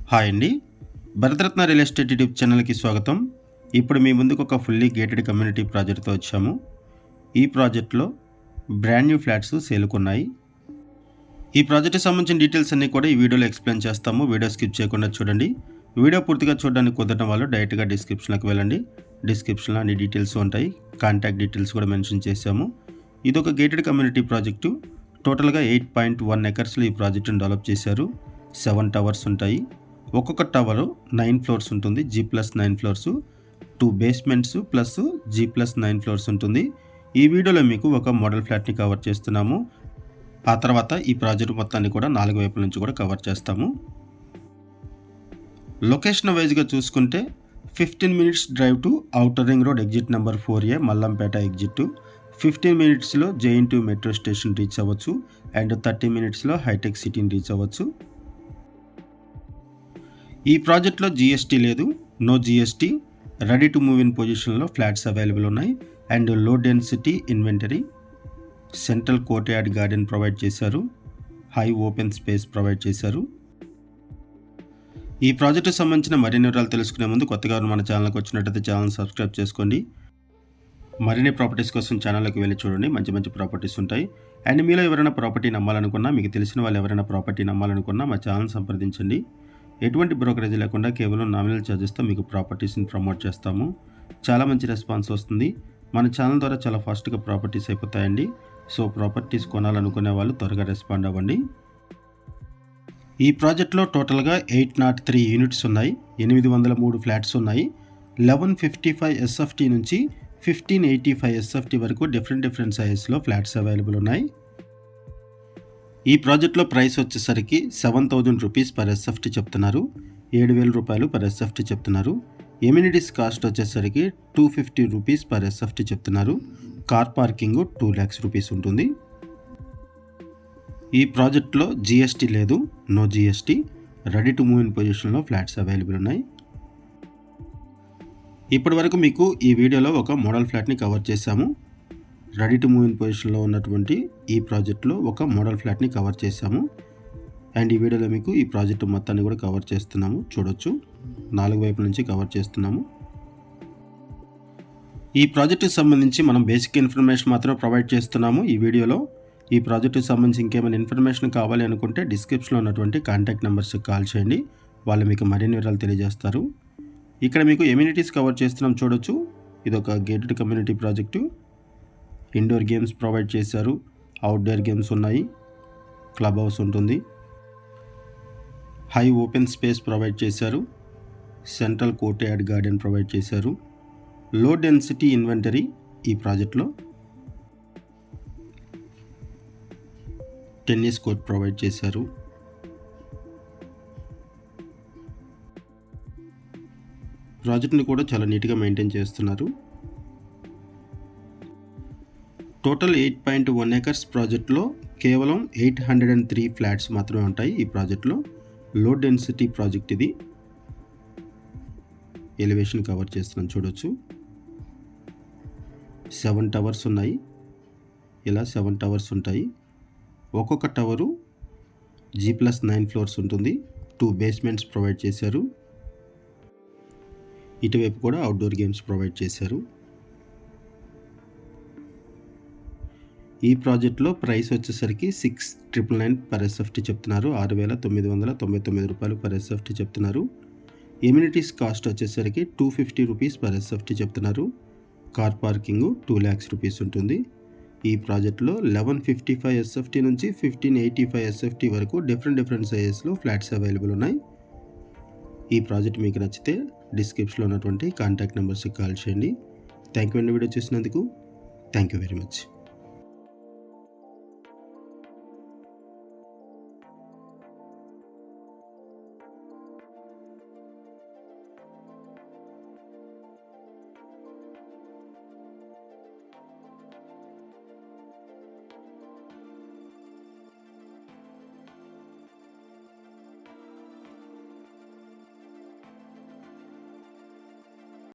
Hi అండి, Bharat Ratna real estate YouTube ఛానల్కి స్వాగతం. ఇప్పుడు మీ ముందుకు ఒక ఫుల్లీ గేటెడ్ కమ్యూనిటీ ప్రాజెక్ట్తో వచ్చాము. ఈ ప్రాజెక్ట్లో బ్రాండ్ న్యూ ఫ్లాట్స్ సేలుకున్నాయి. ఈ ప్రాజెక్ట్కి సంబంధించిన డీటెయిల్స్ అన్నీ కూడా ఈ వీడియోలో ఎక్స్ప్లెయిన్ చేస్తాము. వీడియో స్కిప్ చేయకుండా చూడండి. వీడియో పూర్తిగా చూడడానికి కుదరడం వాళ్ళు డైరెక్ట్గా డిస్క్రిప్షన్లోకి వెళ్ళండి. డిస్క్రిప్షన్లో అన్ని డీటెయిల్స్ ఉంటాయి. కాంటాక్ట్ డీటెయిల్స్ కూడా మెన్షన్ చేశాము. ఇది ఒక గేటెడ్ కమ్యూనిటీ ప్రాజెక్టు. టోటల్గా 8.1 ఎకర్స్లో ఈ ప్రాజెక్టును డెవలప్ చేశారు. 7 టవర్స్ ఉంటాయి. ఒక్కొక్క టవరు 9 ఫ్లోర్స్ ఉంటుంది. G+9 floors, 2 basements plus G+9 floors ఉంటుంది. ఈ వీడియోలో మీకు ఒక మోడల్ ఫ్లాట్ని కవర్ చేస్తున్నాము. ఆ తర్వాత ఈ ప్రాజెక్ట్ మొత్తాన్ని కూడా 4 వైపుల నుంచి కూడా కవర్ చేస్తాము. లొకేషన్ వైజ్గా చూసుకుంటే 15 minutes drive to outer ring road exit number 4A Mallampet exit. 15 మినిట్స్లో JN2 మెట్రో స్టేషన్ రీచ్ అవ్వచ్చు అండ్ 30 మినిట్స్లో హైటెక్ సిటీని రీచ్ అవ్వచ్చు. ఈ ప్రాజెక్ట్లో GST లేదు, no GST. Ready to move in పొజిషన్లో ఫ్లాట్స్ అవైలబుల్ ఉన్నాయి and low density inventory. Central courtyard garden provide చేశారు. హై ఓపెన్ స్పేస్ ప్రొవైడ్ చేశారు. ఈ ప్రాజెక్టుకు సంబంధించిన మరిన్ని వివరాలు తెలుసుకునే ముందు కొత్తగా మన ఛానల్కి వచ్చినట్టయితే ఛానల్ సబ్స్క్రైబ్ చేసుకోండి. మరిన్ని ప్రాపర్టీస్ కోసం ఛానల్కి వెళ్ళి చూడండి. మంచి మంచి ప్రాపర్టీస్ ఉంటాయి. అండ్ మీలో ఎవరైనా ప్రాపర్టీ నమ్మాలనుకున్నా, మీకు తెలిసిన వాళ్ళు ఎవరైనా ప్రాపర్టీ నమ్మాలనుకున్నా మా ఛానల్ సంప్రదించండి. ఎటువంటి బ్రోకరేజ్ లేకుండా కేవలం నామినల్ ఛార్జెస్తో మీకు ప్రాపర్టీస్ని ప్రమోట్ చేస్తాము. చాలా మంచి రెస్పాన్స్ వస్తుంది. మన ఛానల్ ద్వారా చాలా ఫాస్ట్గా ప్రాపర్టీస్ అయిపోతాయండి. సో ప్రాపర్టీస్ కొనాలనుకునే వాళ్ళు త్వరగా రెస్పాండ్ అవ్వండి. ఈ ప్రాజెక్ట్లో టోటల్గా 803 యూనిట్స్ ఉన్నాయి. 803 ఫ్లాట్స్ ఉన్నాయి. 1155 SFT నుంచి 1585 SFT వరకు డిఫరెంట్ సైజెస్లో ఫ్లాట్స్ అవైలబుల్ ఉన్నాయి. ఈ ప్రాజెక్ట్లో ప్రైస్ వచ్చేసరికి 7,000 రూపీస్ పర్ SFT చెప్తున్నారు. 7,000 రూపాయలు పర్ SFT చెప్తున్నారు. ఎమ్యూనిటీస్ కాస్ట్ వచ్చేసరికి 250 రూపీస్ పర్ SFT చెప్తున్నారు. కార్ పార్కింగ్ 2 lakhs రూపీస్ ఉంటుంది. ఈ ప్రాజెక్ట్లో GST లేదు, no GST. Ready to move in పొజిషన్లో ఫ్లాట్స్ అవైలబుల్ ఉన్నాయి. ఇప్పటి వరకు మీకు ఈ వీడియోలో ఒక మోడల్ ఫ్లాట్ని కవర్ చేశాము. రెడీ టు మూవ్ ఇన్ పొజిషన్లో ఉన్నటువంటి ఈ ప్రాజెక్ట్లో ఒక మోడల్ ఫ్లాట్ని కవర్ చేశాము. అండ్ ఈ వీడియోలో మీకు ఈ ప్రాజెక్టు మొత్తాన్ని కూడా కవర్ చేస్తున్నాము. చూడొచ్చు, 4 వైపుల నుంచి కవర్ చేస్తున్నాము. ఈ ప్రాజెక్టుకి సంబంధించి మనం బేసిక్ ఇన్ఫర్మేషన్ మాత్రమే ప్రొవైడ్ చేస్తున్నాము ఈ వీడియోలో. ఈ ప్రాజెక్టుకి సంబంధించి ఇంకేమైనా ఇన్ఫర్మేషన్ కావాలి అనుకుంటే డిస్క్రిప్షన్లో ఉన్నటువంటి కాంటాక్ట్ నెంబర్స్కి కాల్ చేయండి. వాళ్ళు మీకు మరిన్ని వివరాలు తెలియజేస్తారు. ఇక్కడ మీకు ఎమ్యూనిటీస్ కవర్ చేస్తున్నాం. చూడొచ్చు, ఇది ఒక gated community project. Indoor games provide చేశారు. అవుట్డోర్ గేమ్స్ ఉన్నాయి. క్లబ్ హౌస్ ఉంటుంది. హై ఓపెన్ స్పేస్ ప్రొవైడ్ చేశారు. సెంట్రల్ కోర్ట్యార్డ్ గార్డెన్ ప్రొవైడ్ చేశారు. లో డెన్సిటీ ఇన్వెంటరీ ఈ ప్రాజెక్ట్లో. టెన్నిస్ కోర్ట్ ప్రొవైడ్ చేశారు. ప్రాజెక్ట్ని కూడా చాలా నీట్గా మెయింటైన్ చేస్తున్నారు. టోటల్ 8.1 ఎకర్స్ ప్రాజెక్ట్లో కేవలం 803 ఫ్లాట్స్ మాత్రమే ఉంటాయి ఈ ప్రాజెక్ట్లో. లో డెన్సిటీ ప్రాజెక్ట్ ఇది. ఎలివేషన్ కవర్ చేస్తున్నాను. చూడొచ్చు, 7 టవర్స్ ఉన్నాయి. ఇలా 7 టవర్స్ ఉంటాయి. ఒక్కొక్క టవరు G+9 ఫ్లోర్స్ ఉంటుంది. 2 బేస్మెంట్స్ ప్రొవైడ్ చేశారు. ఇటువైపు కూడా అవుట్డోర్ గేమ్స్ ప్రొవైడ్ చేశారు. ఈ ప్రాజెక్ట్లో ప్రైస్ వచ్చేసరికి 6,999 పర్ SFT చెప్తున్నారు. 6,999 రూపాయలు పర్ SFT చెప్తున్నారు. ఎమ్యూనిటీస్ కాస్ట్ వచ్చేసరికి 250 రూపీస్ పర్ SFT చెప్తున్నారు. కార్ పార్కింగ్ 2 lakhs రూపీస్ ఉంటుంది. ఈ ప్రాజెక్ట్లో 1155 SFT నుంచి 1585 SFT వరకు డిఫరెంట్ సైజెస్లో ఫ్లాట్స్ అవైలబుల్ ఉన్నాయి. ఈ ప్రాజెక్ట్ మీకు నచ్చితే డిస్క్రిప్షన్లో ఉన్నటువంటి కాంటాక్ట్ నెంబర్స్కి కాల్ చేయండి. థ్యాంక్ యూ అండి వీడియో చూసినందుకు. Thank you very much.